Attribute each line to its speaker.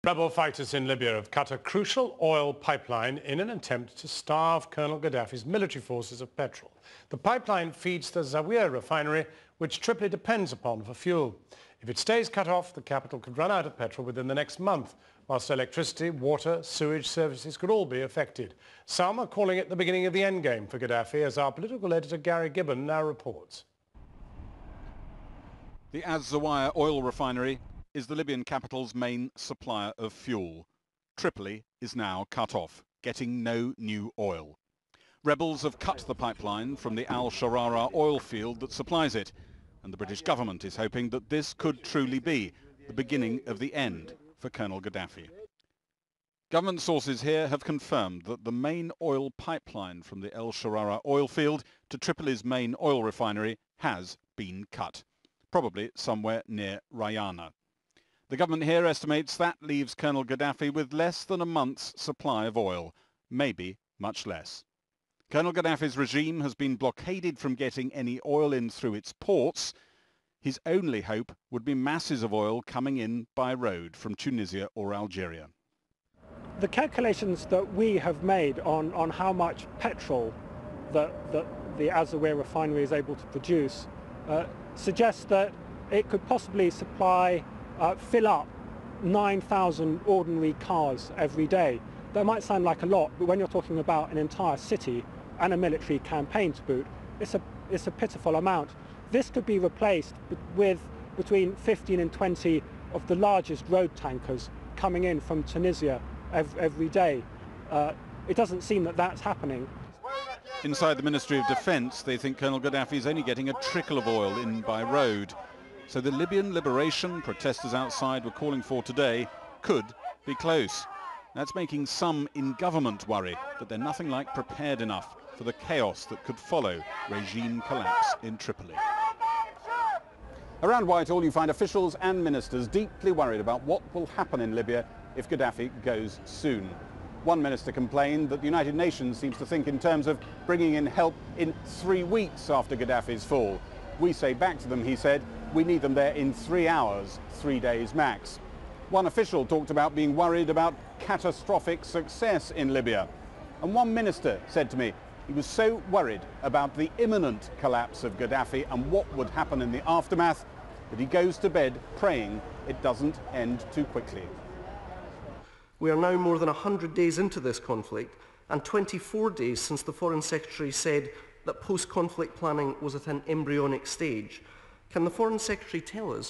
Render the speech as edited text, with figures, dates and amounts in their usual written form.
Speaker 1: Rebel fighters in Libya have cut a crucial oil pipeline in an attempt to starve Colonel Gaddafi's military forces of petrol. The pipeline feeds the Zawiya refinery, which Tripoli depends upon for fuel. If it stays cut off, the capital could run out of petrol within the next month, whilst electricity, water, sewage services could all be affected. Some are calling it the beginning of the endgame for Gaddafi, as our political editor Gary Gibbon now reports.
Speaker 2: The Zawiya oil refinery is the Libyan capital's main supplier of fuel. Tripoli is now cut off, getting no new oil. Rebels have cut the pipeline from the Al-Sharara oil field that supplies it, and the British government is hoping that this could truly be the beginning of the end for Colonel Gaddafi. Government sources here have confirmed that the main oil pipeline from the Al-Sharara oil field to Tripoli's main oil refinery has been cut, probably somewhere near Rayana. The government here estimates that leaves Colonel Gaddafi with less than a month's supply of oil, maybe much less. Colonel Gaddafi's regime has been blockaded from getting any oil in through its ports. His only hope would be masses of oil coming in by road from Tunisia or Algeria.
Speaker 3: The calculations that we have made on how much petrol that the Zawiya refinery is able to produce suggest that it could possibly fill up 9,000 ordinary cars every day. That might sound like a lot, but when you're talking about an entire city and a military campaign to boot, it's a pitiful amount. This could be replaced with between 15 and 20 of the largest road tankers coming in from Tunisia every day. It doesn't seem that that's happening.
Speaker 2: Inside the Ministry of Defence, they think Colonel Gaddafi is only getting a trickle of oil in by road. So the Libyan liberation protesters outside were calling for today could be close. That's making some in government worry that they're nothing like prepared enough for the chaos that could follow regime collapse in Tripoli. Around Whitehall you find officials and ministers deeply worried about what will happen in Libya if Gaddafi goes soon. One minister complained that the United Nations seems to think in terms of bringing in help in 3 weeks after Gaddafi's fall. We say back to them, he said, we need them there in 3 hours, 3 days max. One official talked about being worried about catastrophic success in Libya. And one minister said to me he was so worried about the imminent collapse of Gaddafi and what would happen in the aftermath that he goes to bed praying it doesn't end too quickly.
Speaker 4: We are now more than 100 days into this conflict and 24 days since the Foreign Secretary said that post-conflict planning was at an embryonic stage. Can the Foreign Secretary tell us